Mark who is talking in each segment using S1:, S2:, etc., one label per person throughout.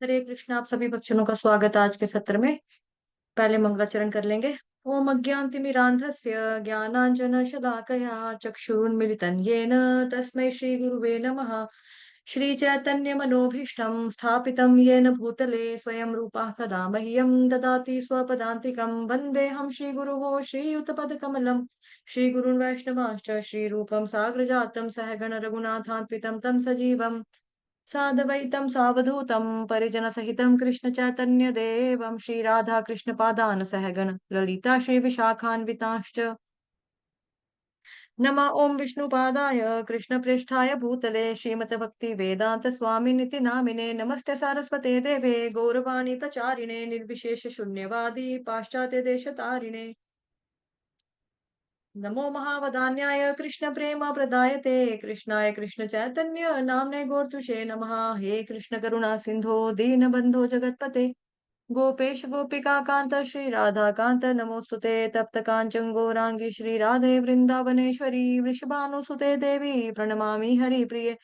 S1: हरे कृष्ण। आप सभी बच्चों का स्वागत है आज के सत्र में। पहले मंगलाचरण कर लेंगे। ओम अज्ञानतिमिरान्धस्य ज्ञानाञ्जनशलाकया चक्षुरुन्मिलितं येन तस्मै श्रीगुरुवे नमः। श्रीचैतन्यमनोभीष्टं स्थापितं येन भूतले स्वयं रूपः कदा मह्यं ददाति स्वपदान्तिकं। वन्देऽहं श्रीगुरुः श्रीयुतपदकमलं श्रीगुरुन् वैष्णवांश्च श्रीरूपं साग्रजातं सहगण रघुनाथान्वितं तं सजीवम् साद्वैतं सावधूतं परिजनसहितं कृष्णचैतन्यदेवं श्रीराधाकृष्णपादान् सहगण ललिता श्रीविशाखान्वितांश्च नमः ॐ विष्णुपादाय कृष्णप्रेष्ठाय भूतले श्रीमते भक्तिवेदान्तस्वामिनिति नामिने नमस्ते सारस्वते देवे गौरवाणी प्रचारिणे निर्विशेष शून्यवादी पाश्चात्यदेशतारिणे नमो महावदान्याय कृष्ण प्रेम प्रदायते कृष्णाय कृष्ण चैतन्य नामने गौरतुषे नमः। हे कृष्ण करुणा सिंधो दीनबंधो जगतपते गोपेश गोपिका कांत श्री राधा कांत नमोस्तुते तप्त कांचन गौरांगी श्री राधे वृंदावनेश्वरी वृषभानुसुते देवी प्रणमामि हरिप्रिये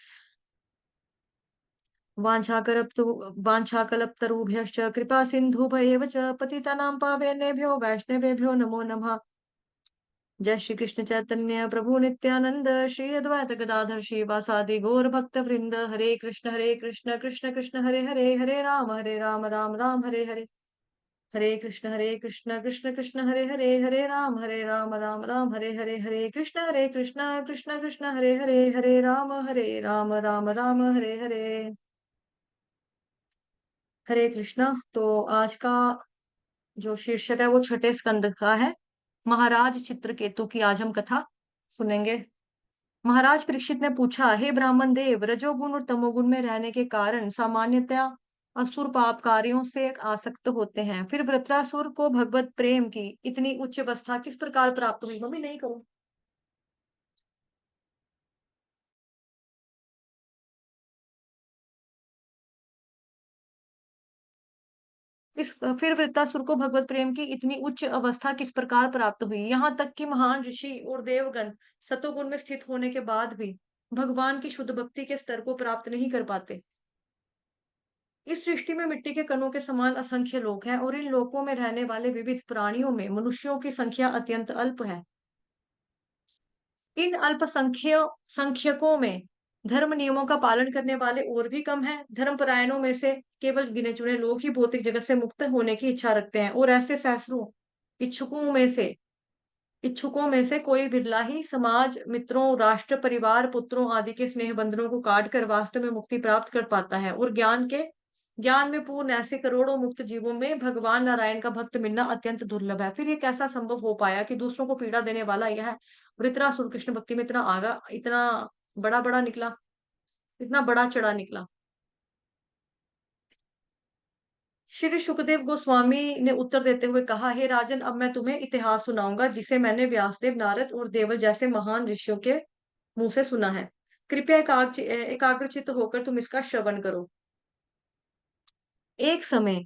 S1: वाञ्छाकल्पतरुभ्यश्च कृपा सिन्धुभ्येव च पतितानां पावनेभ्यो वैष्णवेभ्यो नमो नमः। जय श्री कृष्ण चैतन्य प्रभु नित्यानंद श्री अद्वैत गदाधर श्रीवासादि गौर भक्त वृंद हरे कृष्ण कृष्ण कृष्ण हरे हरे हरे राम राम राम हरे हरे हरे कृष्ण कृष्ण कृष्ण हरे राम राम हरे कृष्ण कृष्ण कृष्ण हरे राम हरे कृष्ण। तो आज का जो शीर्षक है वो छठे स्कंद का है। महाराज चित्रकेतु की आज हम कथा सुनेंगे। महाराज परीक्षित ने पूछा, हे ब्राह्मण देव, रजोगुण और तमोगुण में रहने के कारण सामान्यतया असुर पाप कार्यों से आसक्त होते हैं। फिर वृत्रासुर को भगवत प्रेम की इतनी उच्च अवस्था किस प्रकार प्राप्त हुई? मम्मी नहीं करूं। फिर वृत्तासुर को भगवत प्रेम की इतनी उच्च अवस्था किस प्रकार प्राप्त हुई, यहाँ तक कि महान ऋषि और देवगण सतोगुण में स्थित होने के बाद भी भगवान की शुद्ध भक्ति के स्तर को प्राप्त नहीं कर पाते। इस सृष्टि में मिट्टी के कणों के समान असंख्य लोक हैं और इन लोकों में रहने वाले विविध प्राणियों में मनुष्यों की संख्या अत्यंत अल्प है। इन संख्यकों में धर्म नियमों का पालन करने वाले और भी कम हैं। धर्मपरायणों में से केवल गिने चुने लोग ही भौतिक जगत से मुक्त होने की इच्छा रखते हैं और ऐसे सहस्रों इच्छुकों में से इच्छुकों में से कोई बिरला ही समाज, मित्रों, राष्ट्र, परिवार, पुत्रों आदि के स्नेह बंधनों को काट कर वास्तव में मुक्ति प्राप्त कर पाता है। और ज्ञान में पूर्ण ऐसे करोड़ों मुक्त जीवों में भगवान नारायण का भक्त मिलना अत्यंत दुर्लभ है। फिर ये कैसा संभव हो पाया कि दूसरों को पीड़ा देने वाला यह वृत्रासुर कृष्ण भक्ति में इतना आगा, इतना बड़ा निकला, इतना बड़ा चढ़ा निकला? श्री सुखदेव गोस्वामी ने उत्तर देते हुए कहा, हे राजन, अब मैं तुम्हें इतिहास सुनाऊंगा जिसे मैंने व्यासदेव, नारद और देवल जैसे महान ऋषियों के मुंह से सुना है। कृपया एकाग्रचित्त होकर तुम इसका श्रवण करो। एक समय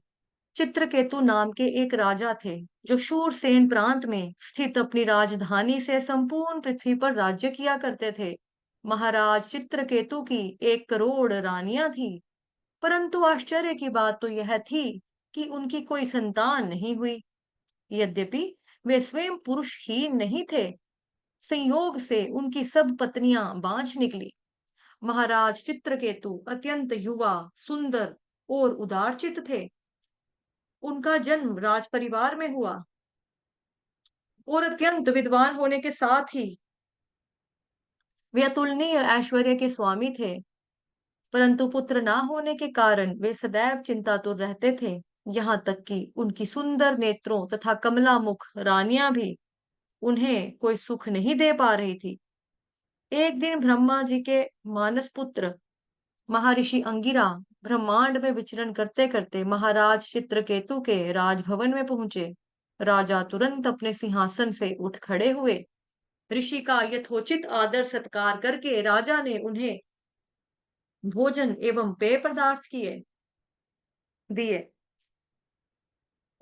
S1: चित्रकेतु नाम के एक राजा थे, जो शूरसेन प्रांत में स्थित अपनी राजधानी से संपूर्ण पृथ्वी पर राज्य किया करते थे। महाराज चित्रकेतु की 1 करोड़ रानियां थी, परंतु आश्चर्य की बात तो यह थी कि उनकी कोई संतान नहीं हुई। यद्यपि वे स्वयं पुरुषहीन नहीं थे, संयोग से उनकी सब पत्नियां बांझ निकली। महाराज चित्रकेतु अत्यंत युवा, सुंदर और उदारचित्त थे। उनका जन्म राज परिवार में हुआ और अत्यंत विद्वान होने के साथ ही वे अतुलनीय ऐश्वर्य के स्वामी थे। परंतु पुत्र ना होने के कारण वे सदैव चिंतातुर रहते थे। यहाँ तक कि उनकी सुंदर नेत्रों तथा कमला मुख रानियां भी उन्हें कोई सुख नहीं दे पा रही थी। एक दिन ब्रह्मा जी के मानस पुत्र महर्षि अंगिरा ब्रह्मांड में विचरण करते करते महाराज चित्रकेतु के राजभवन में पहुंचे। राजा तुरंत अपने सिंहासन से उठ खड़े हुए। ऋषि का यथोचित आदर सत्कार करके राजा ने उन्हें भोजन एवं पेय पदार्थ किए दिए।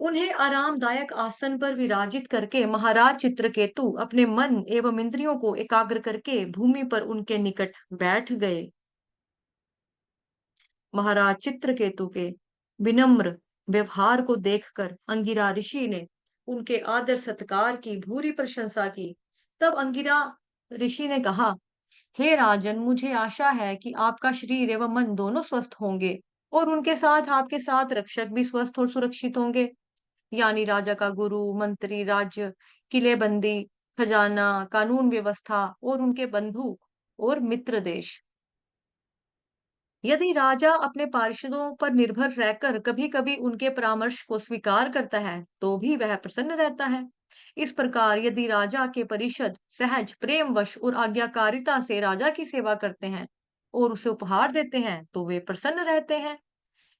S1: उन्हें आरामदायक आसन पर विराजित करके महाराज चित्रकेतु अपने मन एवं इंद्रियों को एकाग्र करके भूमि पर उनके निकट बैठ गए। महाराज चित्रकेतु के विनम्र व्यवहार को देखकर अंगिरा ऋषि ने उनके आदर सत्कार की भूरी प्रशंसा की। तब अंगिरा ऋषि ने कहा, हे राजन, मुझे आशा है कि आपका शरीर एवं मन दोनों स्वस्थ होंगे और उनके साथ आपके साथ रक्षक भी स्वस्थ और सुरक्षित होंगे। यानी राजा का गुरु, मंत्री, राज्य, किलेबंदी, खजाना, कानून व्यवस्था और उनके बंधु और मित्र देश। यदि राजा अपने पार्षदों पर निर्भर रहकर कभी-कभी उनके परामर्श को स्वीकार करता है, तो भी वह प्रसन्न रहता है। इस प्रकार यदि राजा के परिषद सहज, प्रेमवश और आज्ञाकारिता से राजा की सेवा करते हैं और उसे उपहार देते हैं, तो वे प्रसन्न रहते हैं।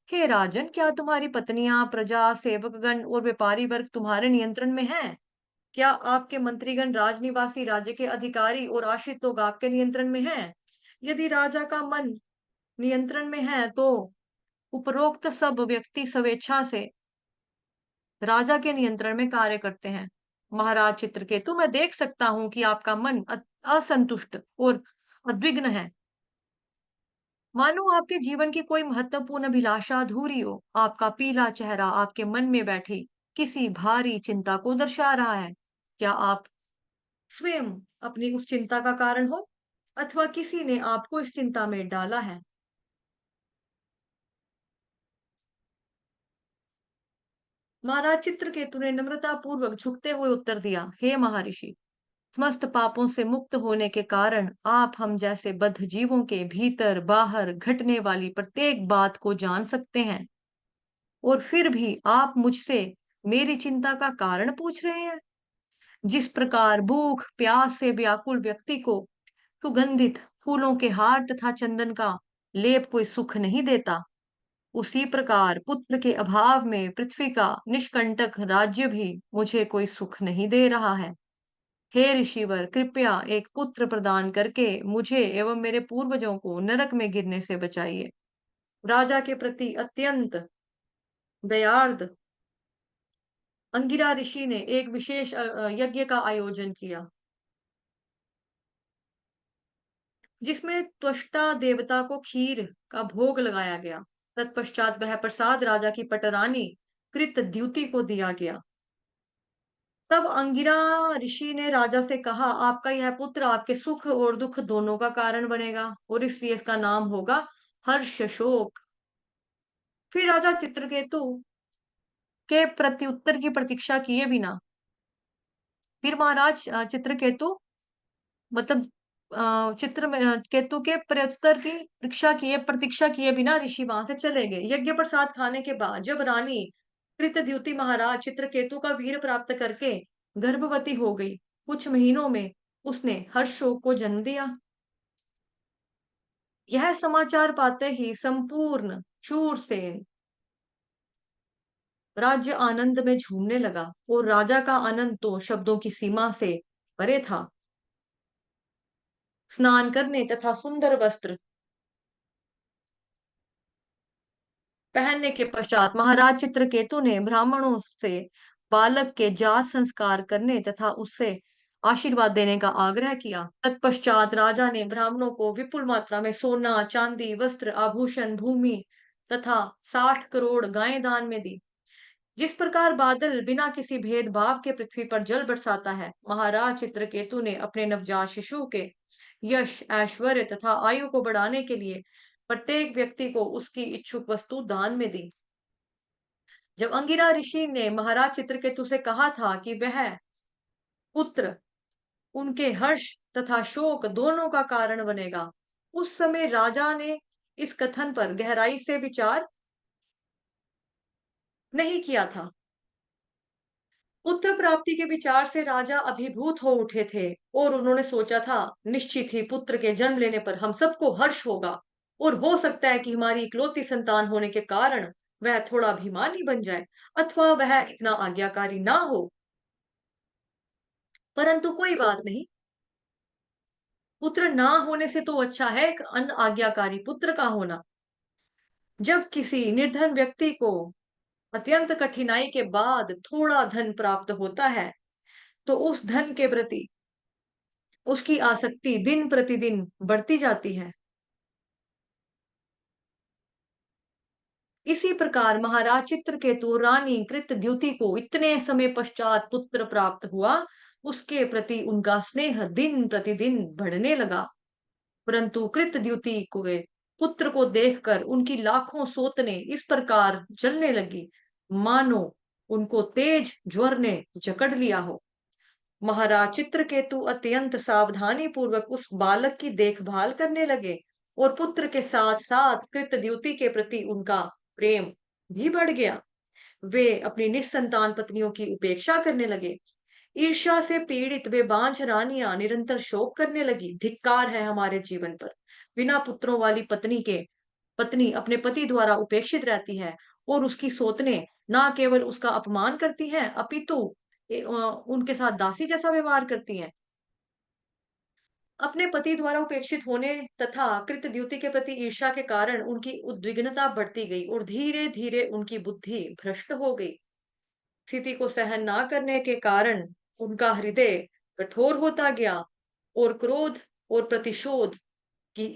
S1: हे राजन, क्या तुम्हारी पत्नियां, प्रजा, सेवकगण और व्यापारी वर्ग तुम्हारे नियंत्रण में हैं? क्या आपके मंत्रीगण, राजनिवासी, राज्य के अधिकारी और आश्रित लोग आपके नियंत्रण में हैं? यदि राजा का मन नियंत्रण में है, तो उपरोक्त सब व्यक्ति स्वेच्छा से राजा के नियंत्रण में कार्य करते हैं। महाराज चित्रकेतु, मैं देख सकता हूँ कि आपका मन असंतुष्ट और उद्विग्न है। मानो आपके जीवन की कोई महत्वपूर्ण अभिलाषा अधूरी हो। आपका पीला चेहरा आपके मन में बैठी किसी भारी चिंता को दर्शा रहा है। क्या आप स्वयं अपनी उस चिंता का कारण हो, अथवा किसी ने आपको इस चिंता में डाला है? महाराज चित्रकेतु ने नम्रता पूर्वक झुकते हुए उत्तर दिया, हे महर्षि, समस्त पापों से मुक्त होने के कारण आप हम जैसे बद्ध जीवों के भीतर बाहर घटने वाली प्रत्येक बात को जान सकते हैं, और फिर भी आप मुझसे मेरी चिंता का कारण पूछ रहे हैं। जिस प्रकार भूख प्यास से व्याकुल व्यक्ति को सुगंधित फूलों के हार तथा चंदन का लेप कोई सुख नहीं देता, उसी प्रकार पुत्र के अभाव में पृथ्वी का निष्कंटक राज्य भी मुझे कोई सुख नहीं दे रहा है। हे ऋषिवर, कृपया एक पुत्र प्रदान करके मुझे एवं मेरे पूर्वजों को नरक में गिरने से बचाइए। राजा के प्रति अत्यंत दयार्द अंगिरा ऋषि ने एक विशेष यज्ञ का आयोजन किया, जिसमें त्वष्टा देवता को खीर का भोग लगाया गया। तत्पश्चात वह प्रसाद राजा की पटरानी कृत द्युति को दिया गया। तब अंगिरा ऋषि ने राजा से कहा, आपका यह पुत्र आपके सुख और दुख दोनों का कारण बनेगा और इसलिए इसका नाम होगा हर्ष शोक। फिर राजा चित्रकेतु के प्रत्युत्तर की प्रतीक्षा किए बिना, फिर महाराज चित्रकेतु मतलब चित्र में केतु के प्रत्युत्तर की प्रतीक्षा किए बिना ऋषि वहां से चले गए। यज्ञ प्रसाद खाने के बाद जब रानी कृतद्युति महाराज चित्रकेतु का वीर प्राप्त करके गर्भवती हो गई, कुछ महीनों में उसने हर्षोक को जन्म दिया। यह समाचार पाते ही संपूर्ण शूरसेन राज्य आनंद में झूमने लगा और राजा का आनंद तो शब्दों की सीमा से परे था। स्नान करने तथा सुंदर वस्त्र पहनने के पश्चात महाराज चित्रकेतु ने ब्राह्मणों से बालक के जात संस्कार करने तथा उससे आशीर्वाद देने का आग्रह किया। तत्पश्चात राजा ने ब्राह्मणों को विपुल मात्रा में सोना, चांदी, वस्त्र, आभूषण, भूमि तथा 60 करोड़ गायें दान में दी। जिस प्रकार बादल बिना किसी भेदभाव के पृथ्वी पर जल बरसाता है, महाराज चित्रकेतु ने अपने नवजात शिशु के यश, ऐश्वर्य तथा आयु को बढ़ाने के लिए प्रत्येक व्यक्ति को उसकी इच्छुक वस्तु दान में दी। जब अंगिरा ऋषि ने महाराज चित्रकेतु से कहा था कि वह पुत्र उनके हर्ष तथा शोक दोनों का कारण बनेगा, उस समय राजा ने इस कथन पर गहराई से विचार नहीं किया था। पुत्र प्राप्ति के विचार से राजा अभिभूत हो उठे थे और उन्होंने सोचा था, निश्चित ही पुत्र के जन्म लेने पर हम सबको हर्ष होगा और हो सकता है कि हमारी इकलौती संतान होने के कारण वह थोड़ा अभिमानी बन जाए अथवा वह इतना आज्ञाकारी ना हो। परंतु कोई बात नहीं, पुत्र ना होने से तो अच्छा है एक अन आज्ञाकारी पुत्र का होना। जब किसी निर्धन व्यक्ति को अत्यंत कठिनाई के बाद थोड़ा धन प्राप्त होता है, तो उस धन के प्रति उसकी आसक्ति दिन प्रतिदिन बढ़ती जाती है। इसी प्रकार महाराज चित्रकेतु रानी कृतद्युति को इतने समय पश्चात पुत्र प्राप्त हुआ, उसके प्रति उनका स्नेह दिन प्रतिदिन बढ़ने लगा। परंतु कृतद्युति के पुत्र को देखकर उनकी लाखों सोतनें इस प्रकार जलने लगी, मानो उनको तेज ज्वर ने जकड़ लिया हो। महाराज चित्रकेतु अत्यंत सावधानी पूर्वक उस बालक की देखभाल करने लगे और पुत्र के साथ साथ कृतद्युति के प्रति उनका प्रेम भी बढ़ गया। वे अपनी निस्संतान पत्नियों की उपेक्षा करने लगे। ईर्ष्या से पीड़ित वे बांझ रानियां निरंतर शोक करने लगी। धिक्कार है हमारे जीवन पर। बिना पुत्रों वाली पत्नी अपने पति द्वारा उपेक्षित रहती है और उसकी सोतने ना केवल उसका अपमान करती हैं, अपितु उनके साथ दासी जैसा व्यवहार करती हैं। अपने पति द्वारा उपेक्षित होने तथा कृतद्युति के प्रति ईर्ष्या के कारण उनकी उद्विग्नता बढ़ती गई और धीरे धीरे उनकी बुद्धि भ्रष्ट हो गई। स्थिति को सहन ना करने के कारण उनका हृदय कठोर होता गया और क्रोध और प्रतिशोध की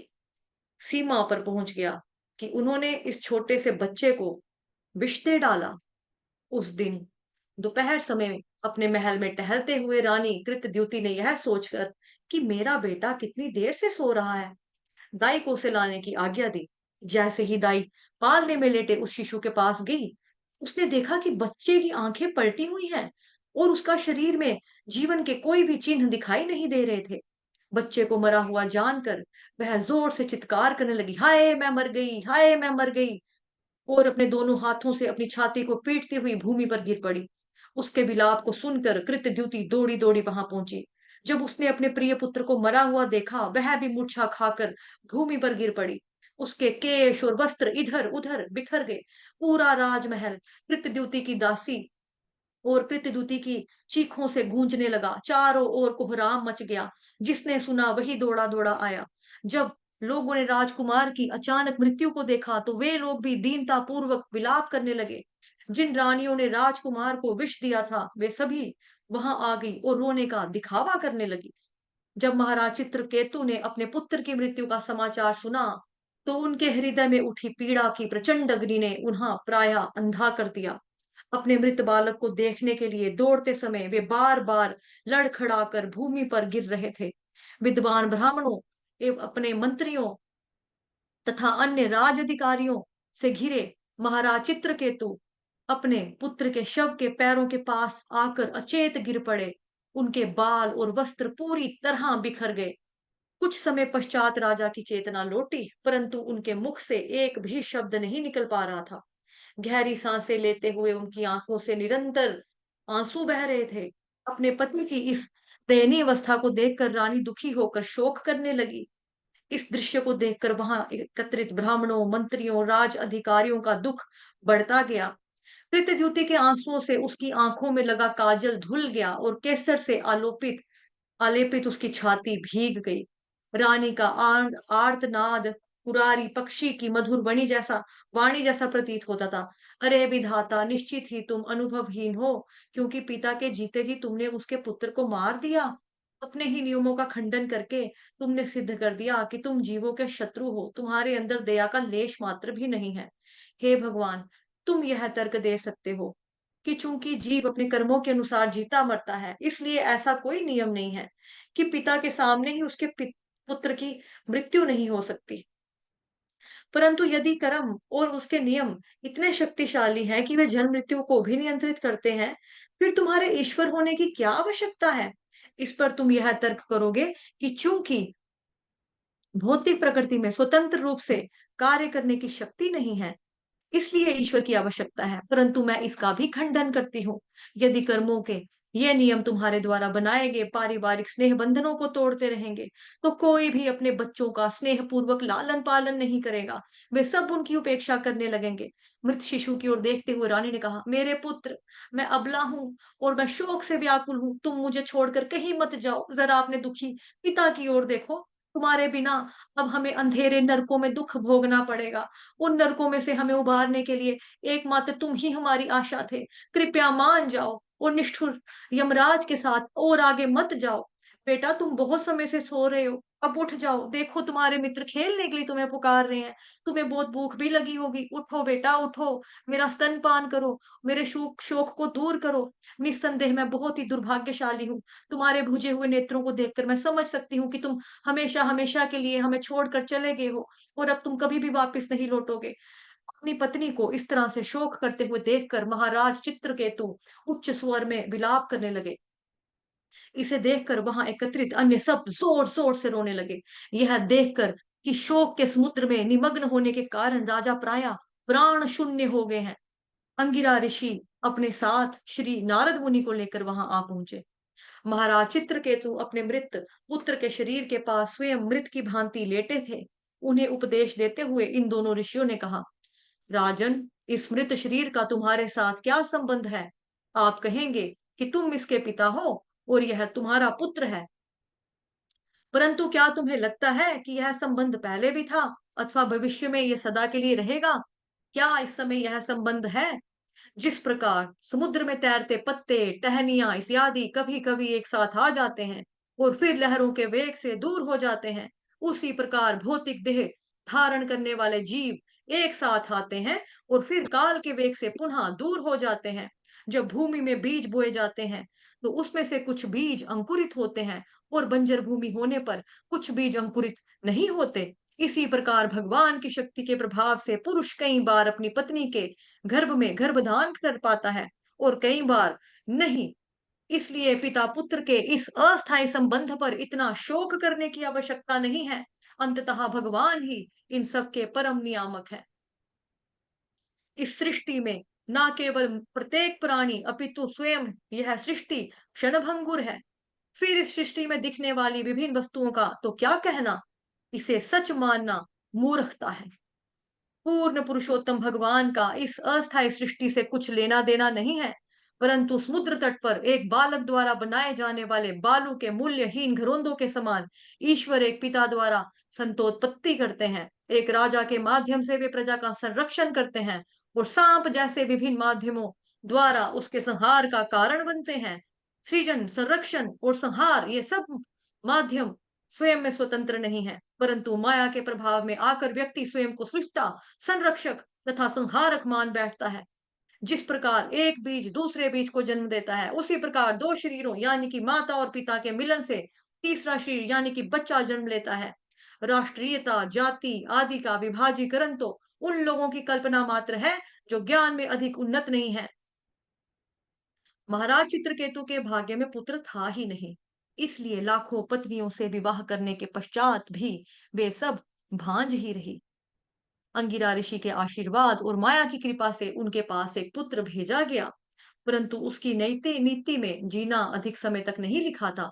S1: सीमा पर पहुंच गया कि उन्होंने इस छोटे से बच्चे को विष दे डाला। उस दिन दोपहर समय अपने महल में टहलते हुए रानी कृतद्युति ने यह सोचकर कि मेरा बेटा कितनी देर से सो रहा है, दाई को उसे लाने की आज्ञा दी। जैसे ही दाई पालने में लेटे उस शिशु के पास गई, उसने देखा कि बच्चे की आंखें पलटी हुई हैं और उसका शरीर में जीवन के कोई भी चिन्ह दिखाई नहीं दे रहे थे। बच्चे को मरा हुआ जानकर वह जोर से चित्कार करने लगी, हाय मैं मर गई, हाय मैं मर गई, और अपने दोनों हाथों से अपनी छाती को पीटती हुई भूमि पर गिर पड़ी। उसके विलाप को सुनकर कृतद्युति दौड़ी दौड़ी वहां पहुंची। जब उसने अपने प्रिय पुत्र को मरा हुआ देखा, वह भी मूर्छा खाकर भूमि पर गिर पड़ी। उसके केश और वस्त्र इधर उधर बिखर गए। पूरा राजमहल कृतद्युति की दासी और प्रतिद्युति की चीखों से गूंजने लगा। चारों ओर कोहराम मच गया। जिसने सुना वही दौड़ा दौड़ा आया। जब लोगों ने राजकुमार की अचानक मृत्यु को देखा तो वे लोग भी दीनता पूर्वक विलाप करने लगे। जिन रानियों ने राजकुमार को विष दिया था वे सभी वहां आ गई और रोने का दिखावा करने लगी। जब महाराज चित्रकेतु ने अपने पुत्र की मृत्यु का समाचार सुना तो उनके हृदय में उठी पीड़ा की प्रचंड अग्नि ने उन्हें प्रायः अंधा कर दिया। अपने मृत बालक को देखने के लिए दौड़ते समय वे बार बार लड़खड़ाकर भूमि पर गिर रहे थे। विद्वान ब्राह्मणों एवं अपने मंत्रियों तथा अन्य राज अधिकारियों से घिरे महाराज चित्रकेतु अपने पुत्र के शव के पैरों के पास आकर अचेत गिर पड़े। उनके बाल और वस्त्र पूरी तरह बिखर गए। कुछ समय पश्चात राजा की चेतना लौटी, परंतु उनके मुख से एक भी शब्द नहीं निकल पा रहा था। गहरी सांसें लेते हुए उनकी आंखों से निरंतर आंसू बह रहे थे। अपने पति की इस दयनीय अवस्था को देखकर रानी दुखी होकर शोक करने लगी। इस दृश्य को देखकर वहां एकत्रित ब्राह्मणों, मंत्रियों, राज अधिकारियों का दुख बढ़ता गया। कृतद्युति के आंसुओं से उसकी आंखों में लगा काजल धुल गया और केसर से आलेपित उसकी छाती भीग गई। रानी का आर्तनाद पुरारी पक्षी की मधुर वाणी जैसा प्रतीत होता था। अरे विधाता, निश्चित ही तुम अनुभवहीन हो, क्योंकि पिता के जीते जी तुमने उसके पुत्र को मार दिया। अपने ही नियमों का खंडन करके तुमने सिद्ध कर दिया कि तुम जीवों के शत्रु हो। तुम्हारे अंदर दया का लेश मात्र भी नहीं है। हे भगवान, तुम यह तर्क दे सकते हो कि चूंकि जीव अपने कर्मों के अनुसार जीता मरता है, इसलिए ऐसा कोई नियम नहीं है कि पिता के सामने ही उसके पुत्र की मृत्यु नहीं हो सकती। परंतु यदि कर्म और उसके नियम इतने शक्तिशाली हैं कि वे जन्म मृत्यु को भी नियंत्रित करते हैं, फिर तुम्हारे ईश्वर होने की क्या आवश्यकता है? इस पर तुम यह तर्क करोगे कि चूंकि भौतिक प्रकृति में स्वतंत्र रूप से कार्य करने की शक्ति नहीं है, इसलिए ईश्वर की आवश्यकता है। परंतु मैं इसका भी खंडन करती हूँ। यदि कर्मों के ये नियम तुम्हारे द्वारा बनाए गए पारिवारिक स्नेह बंधनों को तोड़ते रहेंगे, तो कोई भी अपने बच्चों का स्नेह पूर्वक लालन पालन नहीं करेगा। वे सब उनकी उपेक्षा करने लगेंगे। मृत शिशु की ओर देखते हुए रानी ने कहा, मेरे पुत्र, मैं अबला हूँ और मैं शोक से व्याकुल हूँ। तुम मुझे छोड़कर कहीं मत जाओ। जरा अपने दुखी पिता की ओर देखो। तुम्हारे बिना अब हमें अंधेरे नरकों में दुख भोगना पड़ेगा। उन नरकों में से हमें उबारने के लिए एकमात्र तुम ही हमारी आशा थे। कृपया मान जाओ और निष्ठुर यमराज के साथ और आगे मत जाओ। बेटा, तुम बहुत समय से सो रहे हो। अब उठ जाओ, देखो तुम्हारे मित्र खेलने के लिए तुम्हें पुकार रहे हैं। तुम्हें बहुत भूख भी लगी होगी। उठो बेटा उठो, मेरा स्तनपान करो, मेरे शोक शोक को दूर करो। निस्संदेह मैं बहुत ही दुर्भाग्यशाली हूँ। तुम्हारे बुझे हुए नेत्रों को देखकर मैं समझ सकती हूँ कि तुम हमेशा-हमेशा के लिए हमें छोड़कर चले गए हो और अब तुम कभी भी वापस नहीं लौटोगे। अपनी पत्नी को इस तरह से शोक करते हुए देखकर महाराज चित्रकेतु उच्च स्वर में विलाप करने लगे। इसे देखकर वहां एकत्रित अन्य सब जोर-जोर से रोने लगे। यह देखकर कि शोक के समुद्र में निमग्न होने के कारण राजा प्रायः प्राण शून्य हो गए हैं। अंगिरा ऋषि अपने साथ श्री नारद मुनि को लेकर वहां आ पहुंचे। महाराज चित्रकेतु अपने मृत पुत्र के शरीर के पास स्वयं मृत की भांति लेटे थे। उन्हें उपदेश देते हुए इन दोनों ऋषियों ने कहा, राजन, इस मृत शरीर का तुम्हारे साथ क्या संबंध है? आप कहेंगे कि तुम इसके पिता हो और यह तुम्हारा पुत्र है। परंतु क्या तुम्हें लगता है कि यह संबंध पहले भी था अथवा भविष्य में यह सदा के लिए रहेगा? क्या इस समय यह संबंध है? जिस प्रकार समुद्र में तैरते पत्ते, टहनियां इत्यादि कभी-कभी एक साथ आ जाते हैं और फिर लहरों के वेग से दूर हो जाते हैं, उसी प्रकार भौतिक देह धारण करने वाले जीव एक साथ आते हैं और फिर काल के वेग से पुनः दूर हो जाते हैं। जब भूमि में बीज बोए जाते हैं, तो उसमें से कुछ बीज अंकुरित होते हैं और बंजर भूमि होने पर कुछ बीज अंकुरित नहीं होते। इसी प्रकार भगवान की शक्ति के प्रभाव से पुरुष कई बार अपनी पत्नी के गर्भ में गर्भधान कर पाता है और कई बार नहीं। इसलिए पिता पुत्र के इस अस्थायी संबंध पर इतना शोक करने की आवश्यकता नहीं है। अंततः भगवान ही इन सब के परम नियामक है। इस सृष्टि में ना केवल प्रत्येक प्राणी अपितु स्वयं यह सृष्टि क्षणभंगुर है। फिर इस सृष्टि में दिखने वाली विभिन्न वस्तुओं का तो क्या कहना? इसे सच मानना मूर्खता है। पूर्ण पुरुषोत्तम भगवान का इस अस्थायी सृष्टि से कुछ लेना देना नहीं है, परंतु समुद्र तट पर एक बालक द्वारा बनाए जाने वाले बालू के मूल्यहीन घरोंदों के समान ईश्वर एक पिता द्वारा संतोत्पत्ति करते हैं। एक राजा के माध्यम से वे प्रजा का संरक्षण करते हैं और सांप जैसे विभिन्न माध्यमों द्वारा उसके संहार का कारण बनते हैं। सृजन, संरक्षण और संहार ये सब माध्यम स्वयं में स्वतंत्र नहीं है, परंतु माया के प्रभाव में आकर व्यक्ति स्वयं को सृष्टा, संरक्षक तथा संहारक मान बैठता है। जिस प्रकार एक बीज दूसरे बीज को जन्म देता है, उसी प्रकार दो शरीरों यानी कि माता और पिता के मिलन से तीसरा शरीर यानी कि बच्चा जन्म लेता है। राष्ट्रीयता, जाति आदि का विभाजीकरण तो उन लोगों की कल्पना मात्र है जो ज्ञान में अधिक उन्नत नहीं है। महाराज चित्रकेतु के भाग्य में पुत्र था ही नहीं, इसलिए लाखों पत्नियों से विवाह करने के पश्चात भी वे सब भांज ही रही। अंगिरा ऋषि के आशीर्वाद और माया की कृपा से उनके पास एक पुत्र भेजा गया, परंतु उसकी नीति नीति में जीना अधिक समय तक नहीं लिखा था।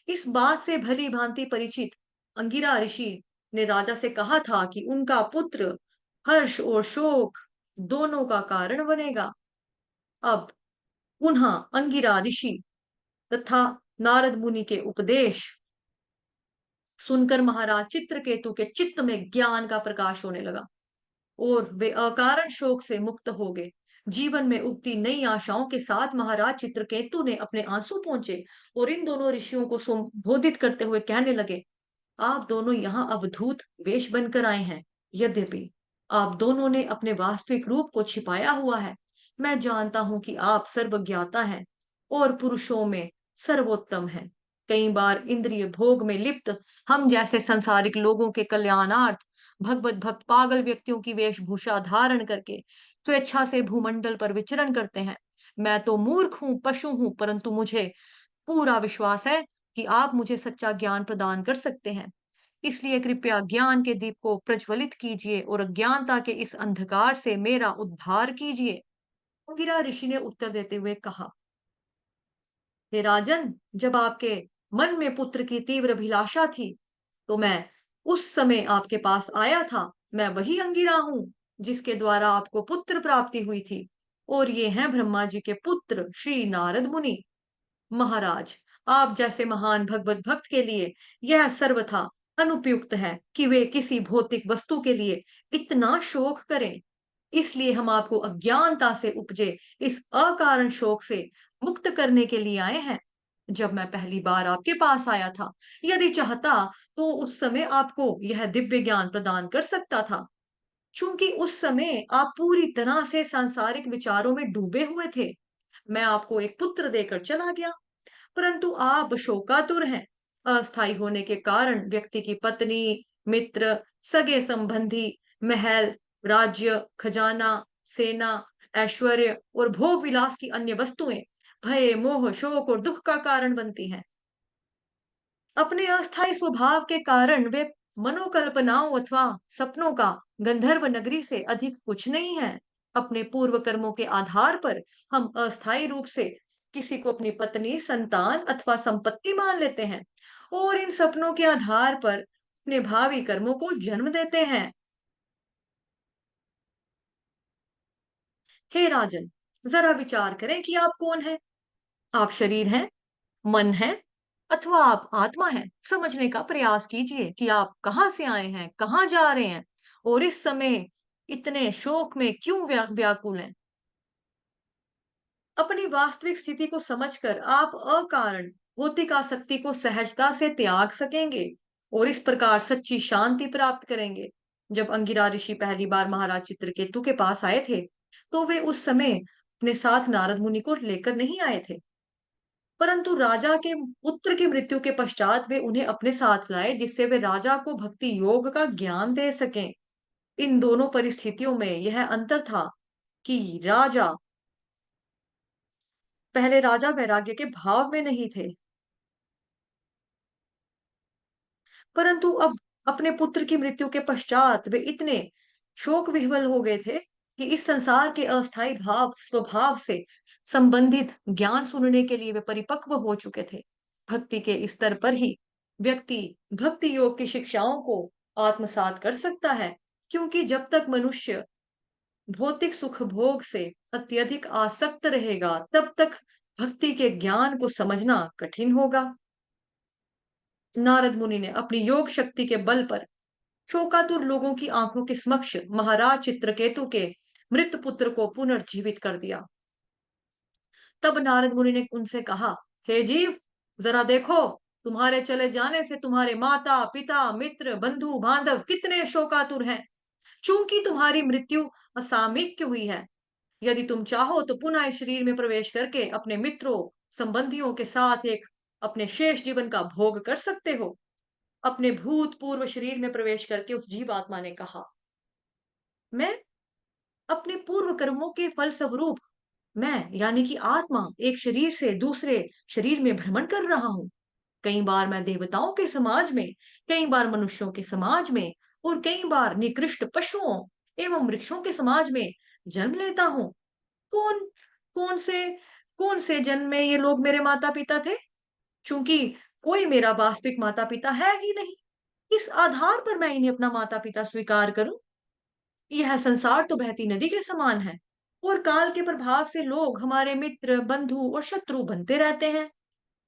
S1: इस बात से भली भांति परिचित अंगिरा ऋषि ने राजा से कहा था कि उनका पुत्र हर्ष और शोक दोनों का कारण बनेगा। अब पुनः अंगिरा ऋषि तथा नारद मुनि के उपदेश सुनकर महाराज चित्रकेतु के चित्त में ज्ञान का प्रकाश होने लगा और वे अकारण शोक से मुक्त हो गए। जीवन में उगती नई आशाओं के साथ महाराज चित्रकेतु ने अपने आंसू पोंछे और इन दोनों ऋषियों को संबोधित करते हुए कहने लगे, आप दोनों यहाँ अवधूत वेश बनकर आए हैं। यद्यपि आप दोनों ने अपने वास्तविक रूप को छिपाया हुआ है, मैं जानता हूं कि आप सर्वज्ञाता हैं और पुरुषों में सर्वोत्तम हैं। कई बार इंद्रिय भोग में लिप्त हम जैसे संसारिक लोगों के कल्याणार्थ भगवत भक्त पागल व्यक्तियों की वेशभूषा धारण करके स्वेच्छा से भूमंडल पर विचरण करते हैं। मैं तो मूर्ख हूँ, पशु हूँ, परंतु मुझे पूरा विश्वास है कि आप मुझे सच्चा ज्ञान प्रदान कर सकते हैं। इसलिए कृपया ज्ञान के दीप को प्रज्वलित कीजिए और अज्ञानता के इस अंधकार से मेरा उद्धार कीजिए। अंगिरा ऋषि ने उत्तर देते हुए कहा, हे राजन, जब आपके मन में पुत्र की तीव्र अभिलाषा थी, तो मैं उस समय आपके पास आया था। मैं वही अंगिरा हूँ, जिसके द्वारा आपको पुत्र प्राप्ति हुई थी। और ये हैं ब्रह्मा जी के पुत्र श्री नारद मुनि। महाराज, आप जैसे महान भगवत भक्त के लिए यह सर्वथा अनुपयुक्त है कि वे किसी भौतिक वस्तु के लिए इतना शोक करें। इसलिए हम आपको अज्ञानता से उपजे इस अकारण शोक से मुक्त करने के लिए आए हैं। जब मैं पहली बार आपके पास आया था, यदि चाहता तो उस समय आपको यह दिव्य ज्ञान प्रदान कर सकता था। चूंकि उस समय आप पूरी तरह से सांसारिक विचारों में डूबे हुए थे, मैं आपको एक पुत्र देकर चला गया। परंतु आप शोकातुर हैं। अस्थायी होने के कारण व्यक्ति की पत्नी, मित्र, सगे संबंधी, महल, राज्य, खजाना, सेना, ऐश्वर्य और भोग विलास की अन्य वस्तुएं भय, मोह, शोक और दुख का कारण बनती हैं। अपने अस्थायी स्वभाव के कारण वे मनोकल्पनाओं अथवा सपनों का गंधर्व नगरी से अधिक कुछ नहीं है। अपने पूर्व कर्मों के आधार पर हम अस्थायी रूप से किसी को अपनी पत्नी, संतान अथवा संपत्ति मान लेते हैं और इन सपनों के आधार पर अपने भावी कर्मों को जन्म देते हैं। हे राजन, जरा विचार करें कि आप कौन हैं? आप शरीर हैं, मन है अथवा आप आत्मा हैं? समझने का प्रयास कीजिए कि आप कहाँ से आए हैं, कहाँ जा रहे हैं और इस समय इतने शोक में क्यों व्याकुल हैं। अपनी वास्तविक स्थिति को समझकर आप अकारण भौतिक आसक्ति को सहजता से त्याग सकेंगे और इस प्रकार सच्ची शांति प्राप्त करेंगे। जब अंगिरा ऋषि पहली बार महाराज चित्रकेतु के पास आए थे, तो वे उस समय अपने साथ नारद मुनि को लेकर नहीं आए थे, परंतु राजा के पुत्र की मृत्यु के पश्चात वे उन्हें अपने साथ लाए, जिससे वे राजा को भक्ति योग का ज्ञान दे सकें। इन दोनों परिस्थितियों में यह अंतर था कि पहले राजा वैराग्य के भाव में नहीं थे, परंतु अब अपने पुत्र की मृत्यु के पश्चात वे इतने शोक विह्वल हो गए थे कि इस संसार के अस्थायी भाव स्वभाव से संबंधित ज्ञान सुनने के लिए वे परिपक्व हो चुके थे। भक्ति के इस स्तर पर ही व्यक्ति भक्ति योग की शिक्षाओं को आत्मसात कर सकता है, क्योंकि जब तक मनुष्य भौतिक सुख भोग से अत्यधिक आसक्त रहेगा, तब तक भक्ति के ज्ञान को समझना कठिन होगा। नारद मुनि ने अपनी योग शक्ति के बल पर शोकातुर लोगों की आंखों के समक्ष महाराज चित्रकेतु के मृत पुत्र को पुनर्जीवित कर दिया। तब नारद मुनि ने उनसे कहा, हे जीव, जरा देखो, तुम्हारे चले जाने से तुम्हारे माता, पिता, मित्र, बंधु, बांधव कितने शोकातुर हैं। चूंकि तुम्हारी मृत्यु असामयिक हुई है, यदि तुम चाहो तो पुनः इस शरीर में प्रवेश करके अपने मित्रों, संबंधियों के साथ एक अपने शेष जीवन का भोग कर सकते हो। अपने भूतपूर्व शरीर में प्रवेश करके उस जीवात्मा ने कहा, मैं अपने पूर्व कर्मों के फल स्वरूप, मैं यानी कि आत्मा एक शरीर से दूसरे शरीर में भ्रमण कर रहा हूँ। कई बार मैं देवताओं के समाज में, कई बार मनुष्यों के समाज में और कई बार निकृष्ट पशुओं एवं वृक्षों के समाज में जन्म लेता हूँ। कौन कौन से कौन से जन्म में ये लोग मेरे माता पिता थे? चूंकि कोई मेरा वास्तविक माता पिता है ही नहीं, इस आधार पर मैं इन्हें अपना माता पिता स्वीकार करूं? यह संसार तो बहती नदी के समान है और काल के प्रभाव से लोग हमारे मित्र, बंधु और शत्रु बनते रहते हैं।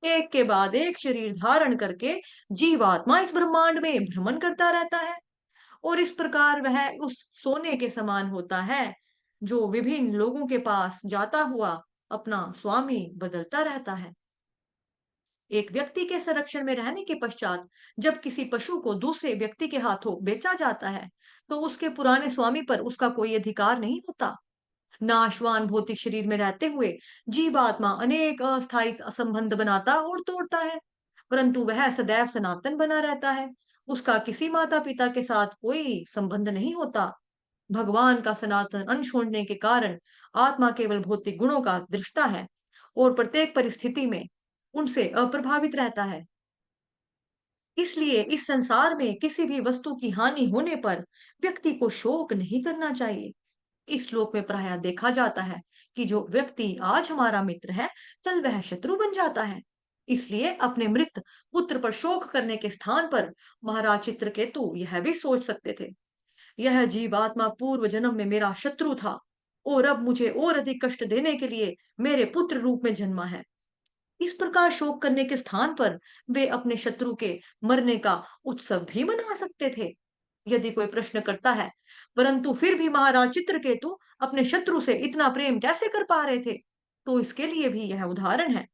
S1: एक के बाद एक शरीर धारण करके जीवात्मा इस ब्रह्मांड में भ्रमण करता रहता है और इस प्रकार वह उस सोने के समान होता है, जो विभिन्न लोगों के पास जाता हुआ अपना स्वामी बदलता रहता है। एक व्यक्ति के संरक्षण में रहने के पश्चात जब किसी पशु को दूसरे व्यक्ति के हाथों बेचा जाता है, तो उसके पुराने स्वामी पर उसका कोई अधिकार नहीं होता। नाशवान भौतिक शरीर में रहते हुए जीवात्मा अनेक अस्थायी संबंध बनाता और तोड़ता है, परंतु वह सदैव सनातन बना रहता है। उसका किसी माता पिता के साथ कोई संबंध नहीं होता। भगवान का सनातन अंश होने के कारण आत्मा केवल भौतिक गुणों का दृष्टा है और प्रत्येक परिस्थिति में उनसे अप्रभावित रहता है। इसलिए इस संसार में किसी भी वस्तु की हानि होने पर व्यक्ति को शोक नहीं करना चाहिए। इस श्लोक में प्रायः देखा जाता है कि जो व्यक्ति आज हमारा मित्र है, कल वह शत्रु बन जाता है। इसलिए अपने मृत पुत्र पर शोक करने के स्थान पर महाराज चित्रकेतु यह भी सोच सकते थे, यह जीवात्मा पूर्व जन्म में मेरा शत्रु था और अब मुझे और अधिक कष्ट देने के लिए मेरे पुत्र रूप में जन्मा है। इस प्रकार शोक करने के स्थान पर वे अपने शत्रु के मरने का उत्सव भी मना सकते थे। यदि कोई प्रश्न करता है, परंतु फिर भी महाराज चित्रकेतु अपने शत्रु से इतना प्रेम कैसे कर पा रहे थे, तो इसके लिए भी यह उदाहरण है।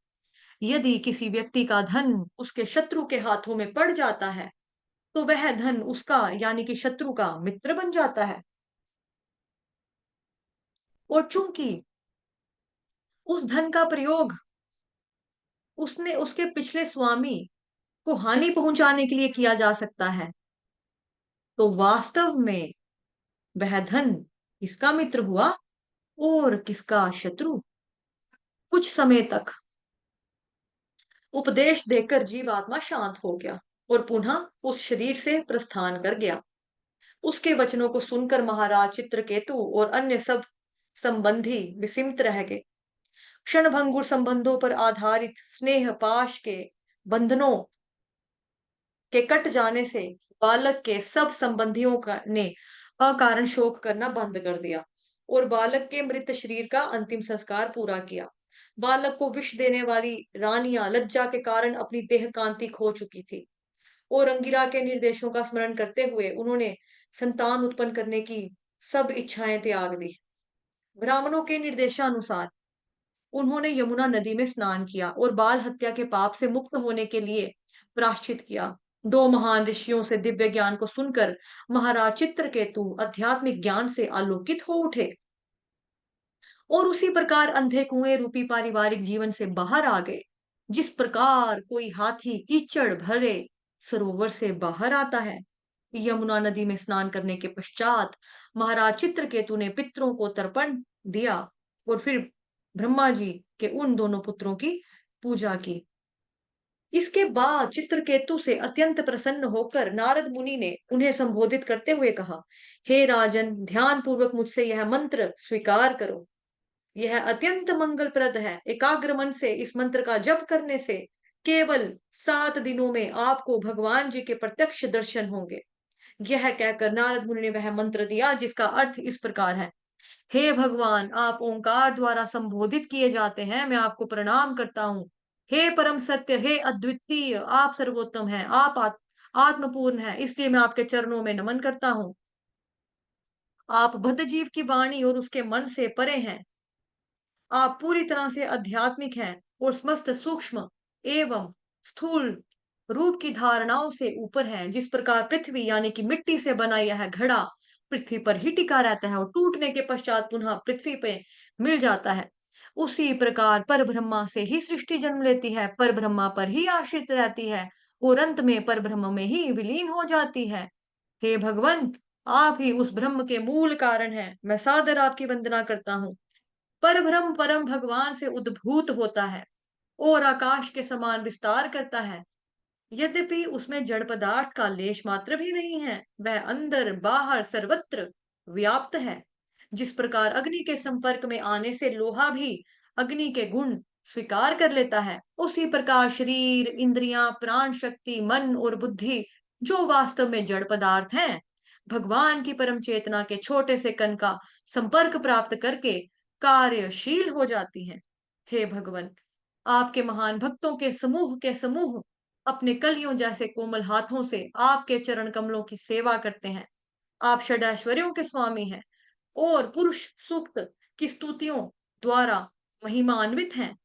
S1: यदि किसी व्यक्ति का धन उसके शत्रु के हाथों में पड़ जाता है, तो वह धन उसका यानी कि शत्रु का मित्र बन जाता है। और चूंकि उस धन का प्रयोग उसने उसके पिछले स्वामी को हानि पहुंचाने के लिए किया जा सकता है, तो वास्तव में वह धन किसका मित्र हुआ और किसका शत्रु? कुछ समय तक उपदेश देकर जीवात्मा शांत हो गया और पुनः उस शरीर से प्रस्थान कर गया। उसके वचनों को सुनकर महाराज चित्रकेतु और अन्य सब संबंधी विस्मित रह गए। क्षणभंगुर संबंधों पर आधारित स्नेह पाश के बंधनों के कट जाने से बालक के सब संबंधियों का ने अकारण शोक करना बंद कर दिया और बालक के मृत शरीर का अंतिम संस्कार पूरा किया। बालक को विष देने वाली रानियां लज्जा के कारण अपनी देह कांति खो चुकी थी और अंगिरा के निर्देशों का स्मरण करते हुए उन्होंने संतान उत्पन्न करने की सब इच्छाएं त्याग दी। ब्राह्मणों के निर्देशानुसार उन्होंने यमुना नदी में स्नान किया और बाल हत्या के पाप से मुक्त होने के लिए प्रायश्चित किया। दो महान ऋषियों से दिव्य ज्ञान को सुनकर महाराज चित्रकेतु आध्यात्मिक ज्ञान से आलोकित हो उठे और उसी प्रकार अंधे कुएं रूपी पारिवारिक जीवन से बाहर आ गए। जिस प्रकार कोई हाथी कीचड़ भरे सरोवर से बाहर आता है। यमुना नदी में स्नान करने के पश्चात महाराज चित्रकेतु ने पितरों को तर्पण दिया और फिर ब्रह्मा जी के उन दोनों पुत्रों की पूजा की। इसके बाद चित्रकेतु से अत्यंत प्रसन्न होकर नारद मुनि ने उन्हें संबोधित करते हुए कहा, हे राजन, ध्यान पूर्वक मुझसे यह मंत्र स्वीकार करो। यह अत्यंत मंगलप्रद है। एकाग्र मन से इस मंत्र का जप करने से केवल 7 दिनों में आपको भगवान जी के प्रत्यक्ष दर्शन होंगे। यह कहकर नारद मुनि ने वह मंत्र दिया जिसका अर्थ इस प्रकार है। हे भगवान, आप ओंकार द्वारा संबोधित किए जाते हैं, मैं आपको प्रणाम करता हूँ। हे परम सत्य, हे अद्वितीय, आप सर्वोत्तम हैं, आप आत्मपूर्ण हैं, इसलिए मैं आपके चरणों में नमन करता हूँ। आप बद्ध जीव की वाणी और उसके मन से परे हैं। आप पूरी तरह से आध्यात्मिक हैं और समस्त सूक्ष्म एवं स्थूल रूप की धारणाओं से ऊपर हैं। जिस प्रकार पृथ्वी यानी कि मिट्टी से बना यह घड़ा पृथ्वी पर ही टिका रहता है और टूटने के पश्चात पुनः पृथ्वी पे मिल जाता है, उसी प्रकार पर ब्रह्मा से ही सृष्टि जन्म लेती है, पर ब्रह्मा पर ही आश्रित रहती है और अंत में पर ब्रह्म में ही विलीन हो जाती है। हे भगवान, आप ही उस ब्रह्म के मूल कारण हैं। मैं सादर आपकी वंदना करता हूँ। परब्रह्म परम भगवान से उद्भूत होता है और आकाश के समान विस्तार करता है। यद्यपि उसमें जड़ पदार्थ का लेश मात्र भी नहीं है, वह अंदर बाहर सर्वत्र व्याप्त है। जिस प्रकार अग्नि के संपर्क में आने से लोहा भी अग्नि के गुण स्वीकार कर लेता है, उसी प्रकार शरीर, इंद्रियां, प्राण शक्ति, मन और बुद्धि जो वास्तव में जड़ पदार्थ हैं, भगवान की परम चेतना के छोटे से कण का संपर्क प्राप्त करके कार्यशील हो जाती हैं। हे भगवान, आपके महान भक्तों के समूह अपने कलियों जैसे कोमल हाथों से आपके चरण कमलों की सेवा करते हैं। आप षडैश्वर्यों के स्वामी हैं और पुरुष सूक्त की स्तुतियों द्वारा महिमान्वित हैं।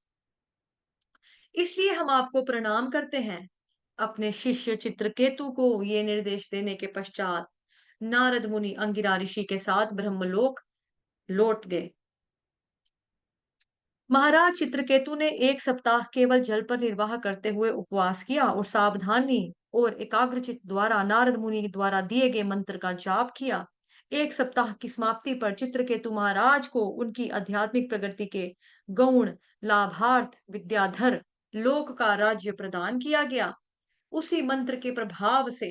S1: इसलिए हम आपको प्रणाम करते हैं। अपने शिष्य चित्रकेतु को ये निर्देश देने के पश्चात नारद मुनि अंगिरा ऋषि के साथ ब्रह्मलोक लौट गए। महाराज चित्रकेतु ने 1 सप्ताह केवल जल पर निर्वाह करते हुए उपवास किया और सावधानी और एकाग्रचित द्वारा नारद मुनि द्वारा दिए गए मंत्र का जाप किया। 1 सप्ताह की समाप्ति पर चित्रकेतु महाराज को उनकी आध्यात्मिक प्रगति के गौण लाभार्थ विद्याधर लोक का राज्य प्रदान किया गया। उसी मंत्र के प्रभाव से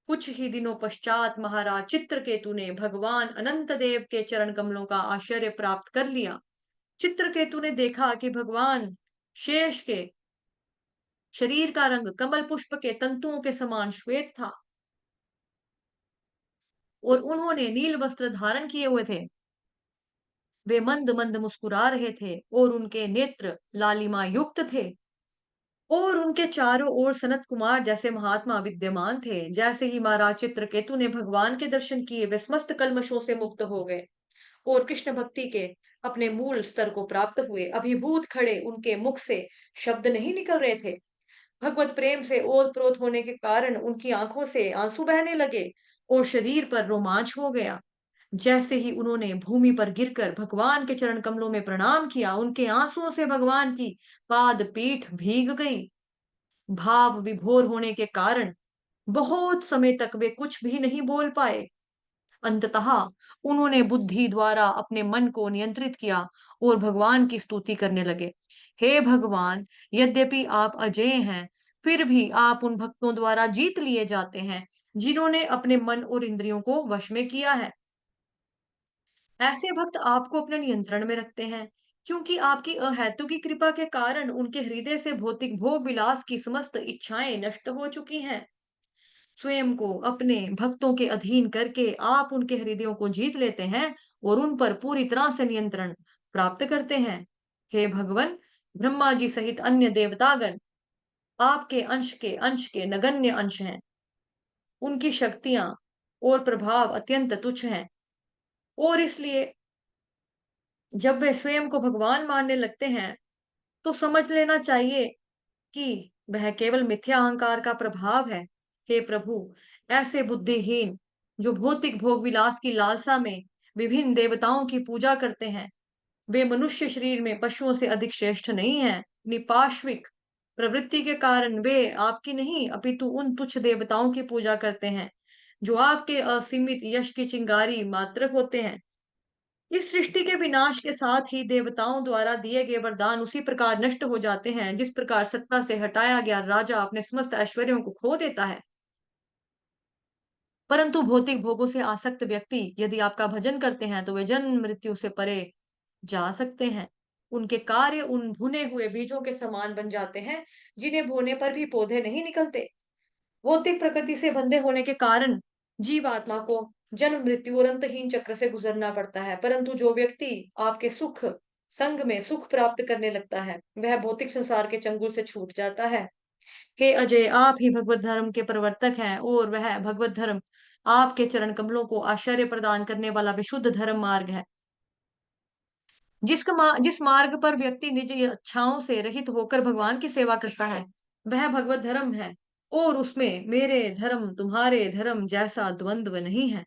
S1: कुछ ही दिनों पश्चात महाराज चित्रकेतु ने भगवान अनंत देव के चरण कमलों का आश्चर्य प्राप्त कर लिया। चित्रकेतु ने देखा कि भगवान शेष के शरीर का रंग कमल पुष्प के तंतुओं के समान श्वेत था और उन्होंने नील वस्त्र धारण किए हुए थे। वे मंद मंद मुस्कुरा रहे थे और उनके नेत्र लालिमा युक्त थे और उनके चारों ओर सनत कुमार जैसे महात्मा विद्यमान थे। जैसे ही महाराज चित्रकेतु ने भगवान के दर्शन किए, वे समस्त कल्मशों से मुक्त हो गए। और कृष्ण भक्ति के अपने मूल स्तर को प्राप्त हुए। अभिभूत खड़े उनके मुख से शब्द नहीं निकल रहे थे। भगवत प्रेम से ओत-प्रोत होने के कारण उनकी आंखों से आंसू बहने लगे और शरीर पर रोमांच हो गया। जैसे ही उन्होंने भूमि पर गिरकर भगवान के चरण कमलों में प्रणाम किया, उनके आंसुओं से भगवान की पाद पीठ भीग गई। भाव विभोर होने के कारण बहुत समय तक वे कुछ भी नहीं बोल पाए। अंततः उन्होंने बुद्धि द्वारा अपने मन को नियंत्रित किया और भगवान की स्तुति करने लगे। हे भगवान, यद्यपि आप अजेय हैं, फिर भी आप उन भक्तों द्वारा जीत लिए जाते हैं जिन्होंने अपने मन और इंद्रियों को वश में किया है। ऐसे भक्त आपको अपने नियंत्रण में रखते हैं, क्योंकि आपकी अहेतु की कृपा के कारण उनके हृदय से भौतिक भोग विलास की समस्त इच्छाएं नष्ट हो चुकी हैं। स्वयं को अपने भक्तों के अधीन करके आप उनके हृदयों को जीत लेते हैं और उन पर पूरी तरह से नियंत्रण प्राप्त करते हैं। हे भगवान, ब्रह्मा जी सहित अन्य देवतागण आपके अंश के नगण्य अंश हैं। उनकी शक्तियां और प्रभाव अत्यंत तुच्छ हैं और इसलिए जब वे स्वयं को भगवान मानने लगते हैं, तो समझ लेना चाहिए कि वह केवल मिथ्या अहंकार का प्रभाव है। हे प्रभु, ऐसे बुद्धिहीन जो भौतिक भोग विलास की लालसा में विभिन्न देवताओं की पूजा करते हैं, वे मनुष्य शरीर में पशुओं से अधिक श्रेष्ठ नहीं हैं। अपनी पाश्विक प्रवृत्ति के कारण वे आपकी नहीं अपितु उन तुच्छ देवताओं की पूजा करते हैं, जो आपके असीमित यश की चिंगारी मात्र होते हैं। इस सृष्टि के विनाश के साथ ही देवताओं द्वारा दिए गए वरदान उसी प्रकार नष्ट हो जाते हैं, जिस प्रकार सत्ता से हटाया गया राजा अपने समस्त ऐश्वर्यों को खो देता है। परंतु भौतिक भोगों से आसक्त व्यक्ति यदि आपका भजन करते हैं, तो वे जन्म मृत्यु से परे जा सकते हैं। उनके कार्य उन भुने हुए बीजों के समान बन जाते हैं, जिन्हें बोने पर भी पौधे नहीं निकलते। भौतिक प्रकृति से बंधे होने के कारण जीवात्मा को जन्म मृत्यु और अंतहीन चक्र से गुजरना पड़ता है। परंतु जो व्यक्ति आपके सुख संग में सुख प्राप्त करने लगता है, वह भौतिक संसार के चंगुल से छूट जाता है। हे अजय, आप ही भगवत धर्म के प्रवर्तक हैं और वह भगवत धर्म आपके चरण कमलों को आश्चर्य प्रदान करने वाला विशुद्ध धर्म मार्ग है। जिस मार्ग पर व्यक्ति निज इच्छाओं से रहित होकर भगवान की सेवा करता है, वह भगवत धर्म है और उसमें मेरे धर्म तुम्हारे धर्म जैसा द्वंद्व नहीं है।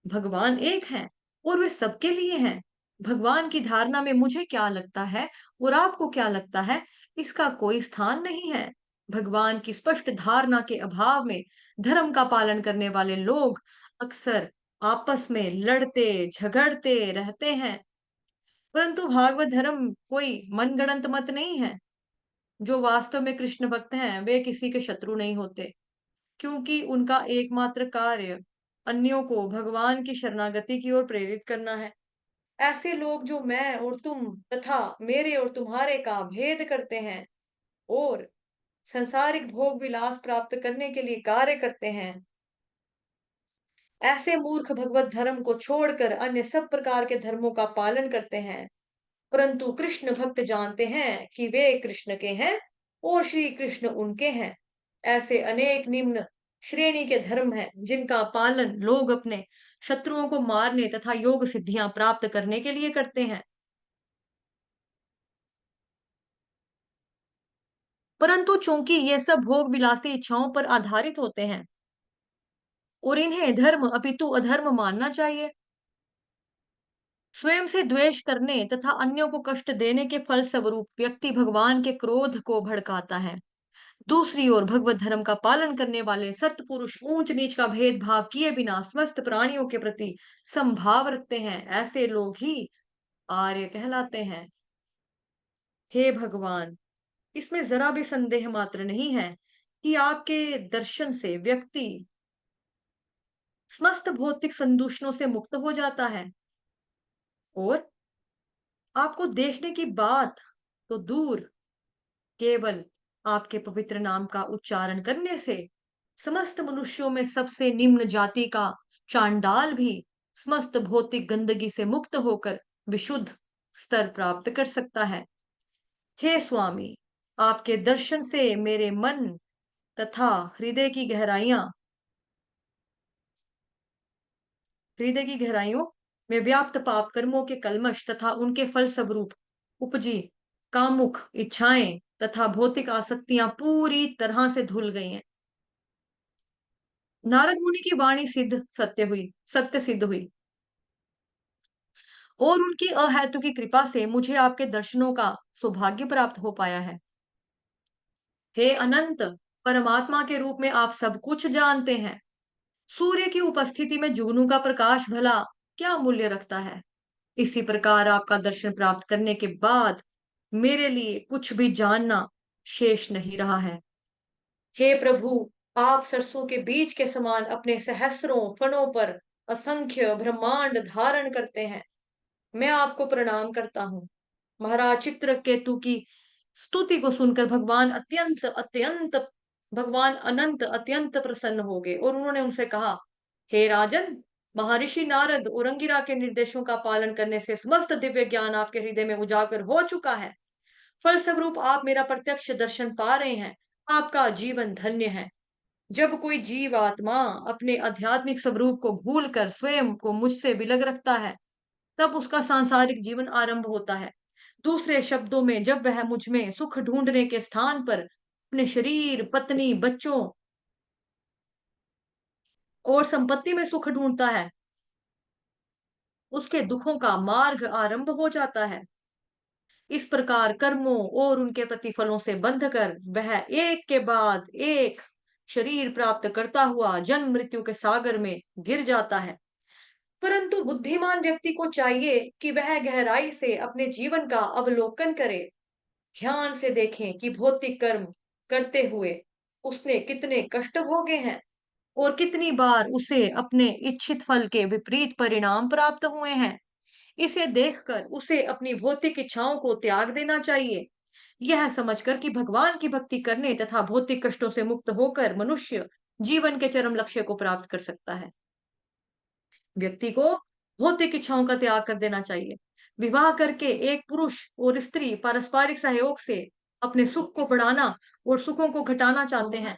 S1: भगवान एक हैं और वे सबके लिए हैं। भगवान की धारणा में मुझे क्या लगता है और आपको क्या लगता है, इसका कोई स्थान नहीं है। भगवान की स्पष्ट धारणा के अभाव में धर्म का पालन करने वाले लोग अक्सर आपस में लड़ते झगड़ते रहते हैं। परंतु भागवत धर्म कोई मनगढ़ंत मत नहीं है। जो वास्तव में कृष्ण भक्त हैं, वे किसी के शत्रु नहीं होते, क्योंकि उनका एकमात्र कार्य अन्यों को भगवान की शरणागति की ओर प्रेरित करना है। ऐसे लोग जो मैं और तुम तथा मेरे और तुम्हारे का भेद करते हैं और सांसारिक भोग विलास प्राप्त करने के लिए कार्य करते हैं, ऐसे मूर्ख भगवत धर्म को छोड़कर अन्य सब प्रकार के धर्मों का पालन करते हैं। परंतु कृष्ण भक्त जानते हैं कि वे कृष्ण के हैं और श्री कृष्ण उनके हैं। ऐसे अनेक निम्न श्रेणी के धर्म हैं, जिनका पालन लोग अपने शत्रुओं को मारने तथा योग सिद्धियां प्राप्त करने के लिए करते हैं। परंतु चूंकि ये सब भोग विलासी इच्छाओं पर आधारित होते हैं और इन्हें धर्म अपितु अधर्म मानना चाहिए, स्वयं से द्वेष करने तथा अन्यों को कष्ट देने के फल स्वरूप व्यक्ति भगवान के क्रोध को भड़काता है। दूसरी ओर भगवत धर्म का पालन करने वाले सत्पुरुष ऊंच नीच का भेदभाव किए बिना समस्त प्राणियों के प्रति समभाव रखते हैं। ऐसे लोग ही आर्य कहलाते हैं। हे भगवान, इसमें जरा भी संदेह मात्र नहीं है कि आपके दर्शन से व्यक्ति समस्त भौतिक संदूषणों से मुक्त हो जाता है और आपको देखने की बात तो दूर, केवल आपके पवित्र नाम का उच्चारण करने से समस्त मनुष्यों में सबसे निम्न जाति का चांडाल भी समस्त भौतिक गंदगी से मुक्त होकर विशुद्ध स्तर प्राप्त कर सकता है। हे स्वामी, आपके दर्शन से मेरे मन तथा हृदय की गहराइयों में व्याप्त पाप कर्मों के कल्मश तथा उनके फल स्वरूप उपजी कामुक इच्छाएं तथा भौतिक आसक्तियां पूरी तरह से धुल गई हैं। नारद मुनि की वाणी सत्य सिद्ध हुई और उनकी अहेतु की कृपा से मुझे आपके दर्शनों का सौभाग्य प्राप्त हो पाया है। हे अनंत परमात्मा के रूप में आप सब कुछ जानते हैं। सूर्य की उपस्थिति में जुगनू का प्रकाश भला क्या मूल्य रखता है। इसी प्रकार आपका दर्शन प्राप्त करने के बाद मेरे लिए कुछ भी जानना शेष नहीं रहा है। हे प्रभु, आप सरसों के बीज के समान अपने सहस्रों फणों पर असंख्य ब्रह्मांड धारण करते हैं। मैं आपको प्रणाम करता हूँ। महाराज चित्रकेतु की स्तुति को सुनकर भगवान अनंत अत्यंत प्रसन्न हो गए और उन्होंने उनसे कहा, हे राजन, महर्षि नारद और अंगिरा के निर्देशों का पालन करने से समस्त दिव्य ज्ञान आपके हृदय में उजागर हो चुका है। फलस्वरूप आप मेरा प्रत्यक्ष दर्शन पा रहे हैं। आपका जीवन धन्य है। जब कोई जीव आत्मा अपने आध्यात्मिक स्वरूप को भूलकर स्वयं को मुझसे विलग रखता है, तब उसका सांसारिक जीवन आरंभ होता है। दूसरे शब्दों में, जब वह मुझ में सुख ढूंढने के स्थान पर अपने शरीर, पत्नी, बच्चों और संपत्ति में सुख ढूंढता है, उसके दुखों का मार्ग आरंभ हो जाता है। इस प्रकार कर्मों और उनके प्रतिफलों से बंध कर वह एक के बाद एक शरीर प्राप्त करता हुआ जन्म मृत्यु के सागर में गिर जाता है। परंतु बुद्धिमान व्यक्ति को चाहिए कि वह गहराई से अपने जीवन का अवलोकन करे, ध्यान से देखें कि भौतिक कर्म करते हुए उसने कितने कष्ट भोगे हैं और कितनी बार उसे अपने इच्छित फल के विपरीत परिणाम प्राप्त हुए हैं। इसे देखकर उसे अपनी भौतिक इच्छाओं को त्याग देना चाहिए। यह समझकर कि भगवान की भक्ति करने तथा भौतिक कष्टों से मुक्त होकर मनुष्य जीवन के चरम लक्ष्य को प्राप्त कर सकता है। व्यक्ति को भौतिक इच्छाओं का त्याग कर देना चाहिए। विवाह करके एक पुरुष और स्त्री पारस्परिक सहयोग से अपने सुख को बढ़ाना और सुखों को घटाना चाहते हैं,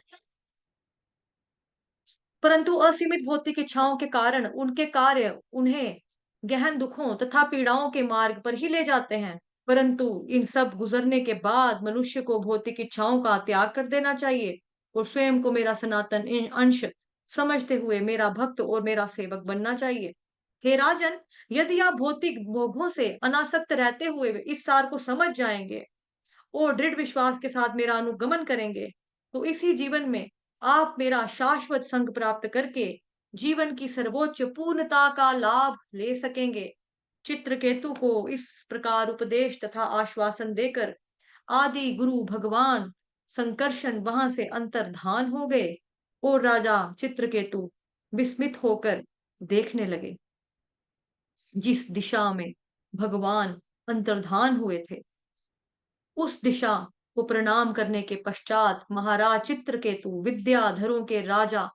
S1: परंतु असीमित भौतिक इच्छाओं के कारण उनके कार्य उन्हें गहन दुखों तथा पीड़ाओं के मार्ग पर ही ले जाते हैं। परंतु इन सब गुजरने के बाद मनुष्य को भौतिक इच्छाओं का त्याग कर देना चाहिए और स्वयं को मेरा सनातन अंश समझते हुए मेरा भक्त और मेरा सेवक बनना चाहिए। हे राजन, यदि आप भौतिक भोगों से अनासक्त रहते हुए इस सार को समझ जाएंगे और दृढ़ विश्वास के साथ मेरा अनुगमन करेंगे, तो इसी जीवन में आप मेरा शाश्वत संग प्राप्त करके जीवन की सर्वोच्च पूर्णता का लाभ ले सकेंगे। चित्रकेतु को इस प्रकार उपदेश तथा आश्वासन देकर आदि गुरु भगवान संकर्षण वहां से अंतर्धान हो गए और राजा चित्रकेतु विस्मित होकर देखने लगे जिस दिशा में भगवान अंतर्धान हुए थे। उस दिशा को प्रणाम करने के पश्चात महाराज चित्रकेतु विद्याधरों के राजा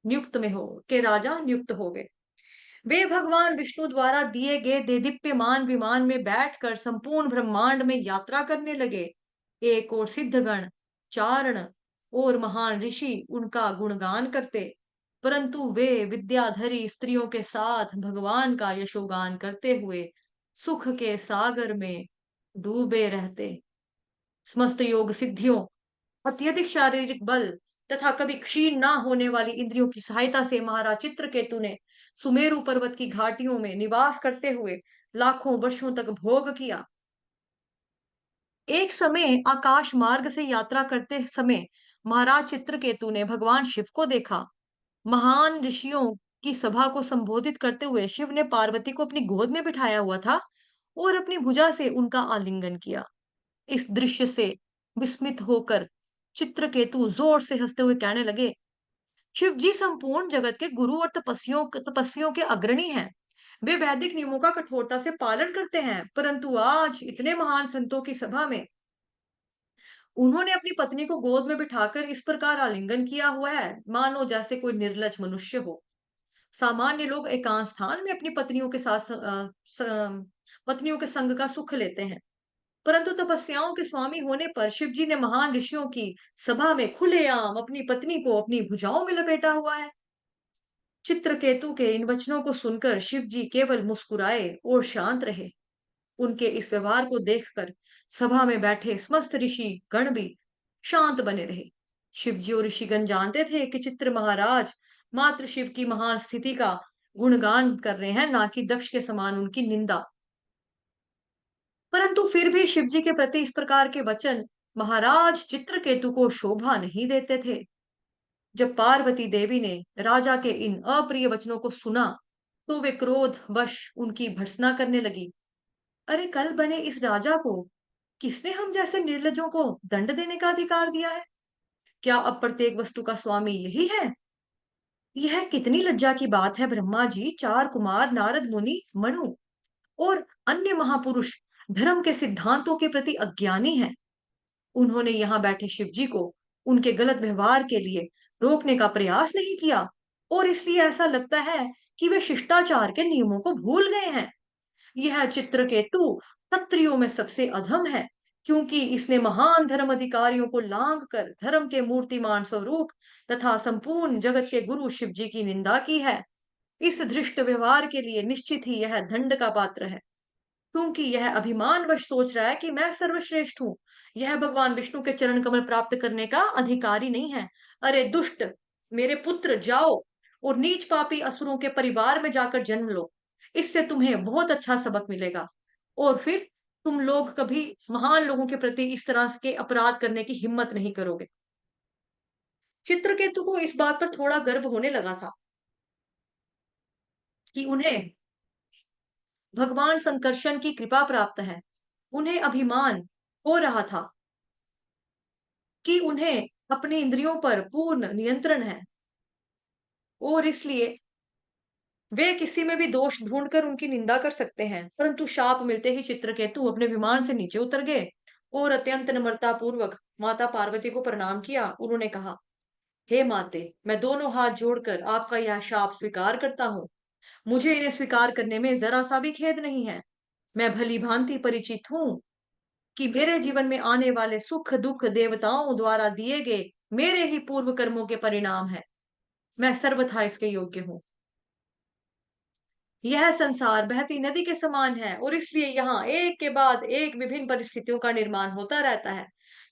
S1: नियुक्त हो गए। वे भगवान विष्णु द्वारा दिए गए देदीप्यमान विमान में बैठकर संपूर्ण ब्रह्मांड में यात्रा करने लगे। एक और सिद्धगण, चारण और महान ऋषि उनका गुणगान करते, परंतु वे विद्याधरी स्त्रियों के साथ भगवान का यशोगान करते हुए सुख के सागर में डूबे रहते। समस्त योग सिद्धियों, अत्यधिक शारीरिक बल तथा कभी क्षीण ना होने वाली इंद्रियों की सहायता से महाराज चित्रकेतु ने सुमेरु पर्वत की घाटियों में निवास करते हुए लाखों वर्षों तक भोग किया। एक समय आकाश मार्ग से यात्रा करते समय महाराज चित्रकेतु ने भगवान शिव को देखा। महान ऋषियों की सभा को संबोधित करते हुए शिव ने पार्वती को अपनी गोद में बिठाया हुआ था और अपनी भुजा से उनका आलिंगन किया। इस दृश्य से विस्मित होकर चित्रकेतु जोर से हंसते हुए कहने लगे, शिव जी संपूर्ण जगत के गुरु और तपस्वियों के अग्रणी हैं। वे वैदिक नियमों का कठोरता से पालन करते हैं, परंतु आज इतने महान संतों की सभा में उन्होंने अपनी पत्नी को गोद में बिठाकर इस प्रकार आलिंगन किया हुआ है, मानो जैसे कोई निर्लज मनुष्य हो। सामान्य लोग एकांत स्थान में अपनी पत्नियों के संग का सुख लेते हैं, परंतु तपस्याओं के स्वामी होने पर शिव जी ने महान ऋषियों की सभा में खुलेआम अपनी पत्नी को अपनी भुजाओं में लपेटा हुआ है। चित्रकेतु के इन वचनों को सुनकर शिव जी केवल मुस्कुराए और शांत रहे। उनके इस व्यवहार को देखकर सभा में बैठे समस्त ऋषि गण भी शांत बने रहे। शिव जी और ऋषिगण जानते थे कि चित्र महाराज मात्र शिव की महान स्थिति का गुणगान कर रहे हैं, ना कि दक्ष के समान उनकी निंदा। परंतु फिर भी शिव जी के प्रति इस प्रकार के वचन महाराज चित्रकेतु को शोभा नहीं देते थे। जब पार्वती देवी ने राजा के इन अप्रिय वचनों को सुना, तो वे क्रोध वश उनकी भर्त्सना करने लगी। अरे कल बने इस राजा को किसने हम जैसे निर्लजों को दंड देने का अधिकार दिया है? क्या अब प्रत्येक वस्तु का स्वामी यही है? यह कितनी लज्जा की बात है। ब्रह्मा जी, चार कुमार, नारद मुनि, मनु और अन्य महापुरुष धर्म के सिद्धांतों के प्रति अज्ञानी हैं। उन्होंने यहाँ बैठे शिव जी को उनके गलत व्यवहार के लिए रोकने का प्रयास नहीं किया, और इसलिए ऐसा लगता है कि वे शिष्टाचार के नियमों को भूल गए हैं। यह चित्रकेतु क्षत्रियों में सबसे अधम है, क्योंकि इसने महान धर्म अधिकारियों को लांग कर धर्म के मूर्तिमान स्वरूप तथा संपूर्ण जगत के गुरु शिव जी की निंदा की है। इस धृष्ट व्यवहार के लिए निश्चित ही यह दंड का पात्र है, क्योंकि यह अभिमानवश सोच रहा है कि मैं सर्वश्रेष्ठ हूँ। यह भगवान विष्णु के चरण कमल प्राप्त करने का अधिकारी नहीं है। अरे दुष्ट, मेरे पुत्र जाओ और नीच पापी असुरों के परिवार में जाकर जन्म लो। इससे तुम्हें बहुत अच्छा सबक मिलेगा, और फिर तुम लोग कभी महान लोगों के प्रति इस तरह के अपराध करने की हिम्मत नहीं करोगे। चित्रकेतु को इस बात पर थोड़ा गर्व होने लगा था कि उन्हें भगवान संकर्षण की कृपा प्राप्त है। उन्हें अभिमान हो रहा था कि उन्हें अपनी इंद्रियों पर पूर्ण नियंत्रण है, और इसलिए वे किसी में भी दोष ढूंढकर उनकी निंदा कर सकते हैं। परंतु शाप मिलते ही चित्रकेतु अपने विमान से नीचे उतर गए और अत्यंत नम्रता पूर्वक माता पार्वती को प्रणाम किया। उन्होंने कहा, हे माते, मैं दोनों हाथ जोड़कर आपका यह शाप स्वीकार करता हूँ। मुझे इन्हें स्वीकार करने में जरा सा भी खेद नहीं है। मैं भली भांति परिचित हूँ कि मेरे जीवन में आने वाले सुख दुख देवताओं द्वारा दिए गए मेरे ही पूर्व कर्मों के परिणाम है। मैं सर्वथा इसके योग्य हूँ। यह संसार बहती नदी के समान है, और इसलिए यहाँ एक के बाद एक विभिन्न परिस्थितियों का निर्माण होता रहता है।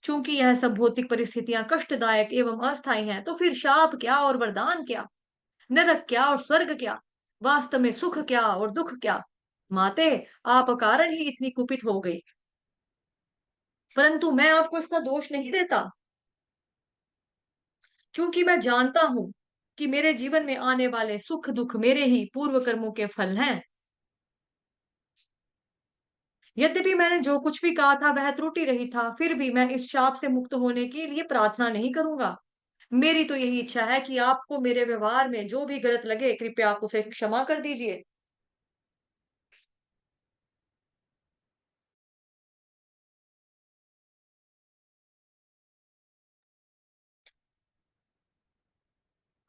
S1: चूंकि यह सब भौतिक परिस्थितियां कष्टदायक एवं अस्थायी हैं, तो फिर शाप क्या और वरदान क्या, नरक क्या और स्वर्ग क्या, वास्तव में सुख क्या और दुख क्या। माते, आप कारण ही इतनी कुपित हो गई, परंतु मैं आपको इसका दोष नहीं देता, क्योंकि मैं जानता हूं कि मेरे जीवन में आने वाले सुख दुख मेरे ही पूर्व कर्मों के फल हैं। यद्यपि मैंने जो कुछ भी कहा था वह त्रुटि रही था, फिर भी मैं इस शाप से मुक्त होने के लिए प्रार्थना नहीं करूंगा। मेरी तो यही इच्छा है कि आपको मेरे व्यवहार में जो भी गलत लगे, कृपया आप उसे क्षमा कर दीजिए।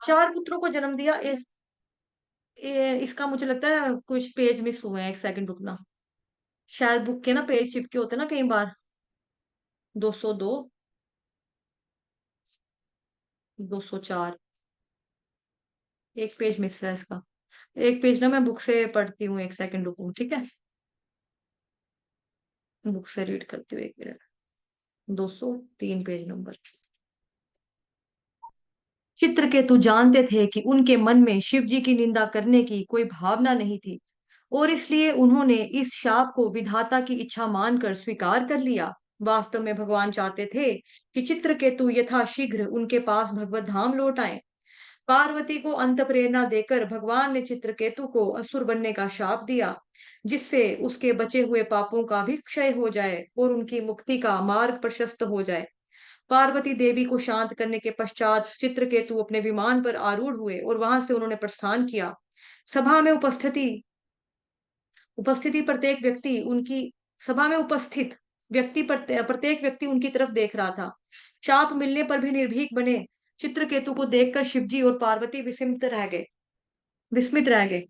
S1: 4 पुत्रों को जन्म दिया। इसका मुझे लगता है कुछ पेज मिस हुए हैं, 1 सेकंड रुकना। शायद बुक के ना पेज चिपके होते हैं ना कई बार। 202, 204, 1 पेज मिस है इसका। 1 पेज ना मैं बुक से पढ़ती हूँ, 1 सेकंड रुको, ठीक है? बुक से रीड करती हूँ, 1 मिनट। 203 page number. चित्रकेतु जानते थे कि उनके मन में शिव जी की निंदा करने की कोई भावना नहीं थी, और इसलिए उन्होंने इस शाप को विधाता की इच्छा मानकर स्वीकार कर लिया। वास्तव में भगवान चाहते थे कि चित्रकेतु यथाशीघ्र उनके पास भगवत धाम लौट आए। पार्वती को अंत प्रेरणा देकर भगवान ने चित्रकेतु को असुर बनने का शाप दिया, जिससे उसके बचे हुए पापों का भी क्षय हो जाए और उनकी मुक्ति का मार्ग प्रशस्त हो जाए। पार्वती देवी को शांत करने के पश्चात चित्रकेतु अपने विमान पर आरूढ़ हुए और वहां से उन्होंने प्रस्थान किया। सभा में उपस्थिति उपस्थिति प्रत्येक व्यक्ति उनकी सभा में उपस्थित प्रत्येक व्यक्ति उनकी तरफ देख रहा था। शाप मिलने पर भी निर्भीक बने चित्रकेतु को देखकर शिवजी और पार्वती विस्मित रह गए।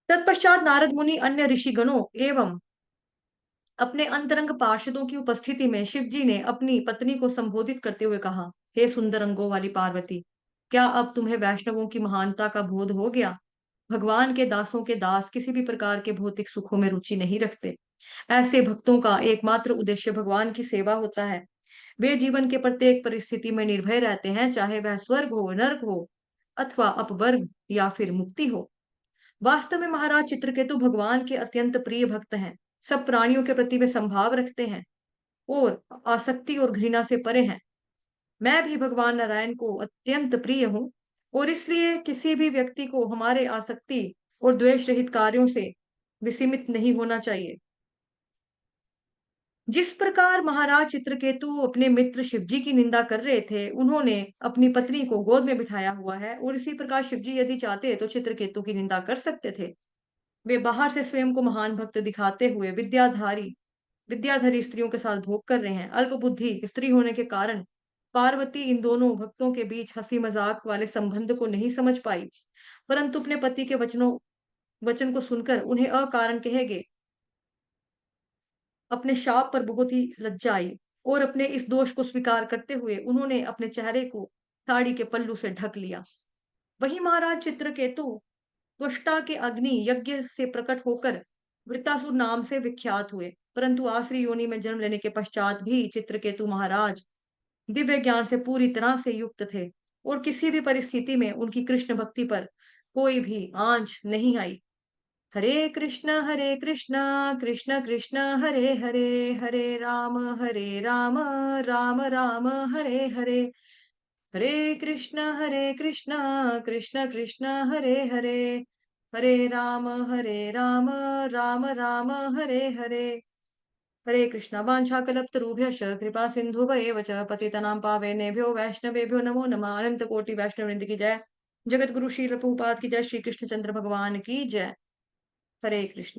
S1: तत्पश्चात नारद मुनि, अन्य ऋषिगणों एवं अपने अंतरंग पार्षदों की उपस्थिति में शिव जी ने अपनी पत्नी को संबोधित करते हुए कहा, हे सुंदर अंगों वाली पार्वती, क्या अब तुम्हें वैष्णवों की महानता का बोध हो गया? भगवान के दास किसी भी प्रकार के भौतिक सुखों में रुचि नहीं रखते। ऐसे भक्तों का एकमात्र उद्देश्य भगवान की सेवा होता है। वे जीवन के प्रत्येक परिस्थिति में निर्भय रहते हैं, चाहे वह स्वर्ग हो, नर्क हो, अथवा अपवर्ग या फिर मुक्ति हो। वास्तव में महाराज चित्रकेतु भगवान के अत्यंत प्रिय भक्त हैं। सब प्राणियों के प्रति वे संभाव रखते हैं और आसक्ति और घृणा से परे हैं। मैं भी भगवान नारायण को अत्यंत प्रिय हूँ और इसलिए किसी भी व्यक्ति को हमारे आसक्ति और द्वेष रहित कार्यों से विसीमित नहीं होना चाहिए। जिस प्रकार महाराज चित्रकेतु अपने मित्र शिवजी की निंदा कर रहे थे, उन्होंने अपनी पत्नी को गोद में बिठाया हुआ है और इसी प्रकार शिवजी यदि चाहते तो चित्रकेतु की निंदा कर सकते थे। वे बाहर से स्वयं को महान भक्त दिखाते हुए विद्याधरी स्त्रियों के साथ भोग कर रहे हैं। अल्पबुद्धि स्त्री होने के कारण पार्वती इन दोनों भक्तों के बीच हंसी मजाक वाले संबंध को नहीं समझ पाई, परंतु अपने पति के वचन को सुनकर उन्हें अकारण कहेगे अपने शाप पर बहुत ही लज्जा आई और अपने इस दोष को स्वीकार करते हुए उन्होंने अपने चेहरे को साड़ी के पल्लू से ढक लिया। वही महाराज चित्रकेतु त्वष्टा के अग्नि यज्ञ से प्रकट होकर वृत्तासुर नाम से विख्यात हुए, परंतु आसुरी योनि में जन्म लेने के पश्चात भी चित्रकेतु महाराज दिव्य ज्ञान से पूरी तरह से युक्त थे और किसी भी परिस्थिति में उनकी कृष्ण भक्ति पर कोई भी आंच नहीं आई। हरे कृष्ण कृष्ण कृष्ण हरे हरे, हरे राम राम राम हरे हरे, हरे कृष्ण कृष्ण कृष्ण हरे हरे राम राम राम हरे हरे। हरे कृष्ण वाञ्छाकल्पतरुभ्यश्च कृपा सिन्धुभैव च पतितनां पावनेभ्यो वैष्णवेभ्यो नमो नमः। अनंत कोटि वैष्णव वृंद की जय। जगत गुरु श्री प्रभुपाद की जय। श्री कृष्ण चंद्र भगवान की जय। हरे कृष्ण।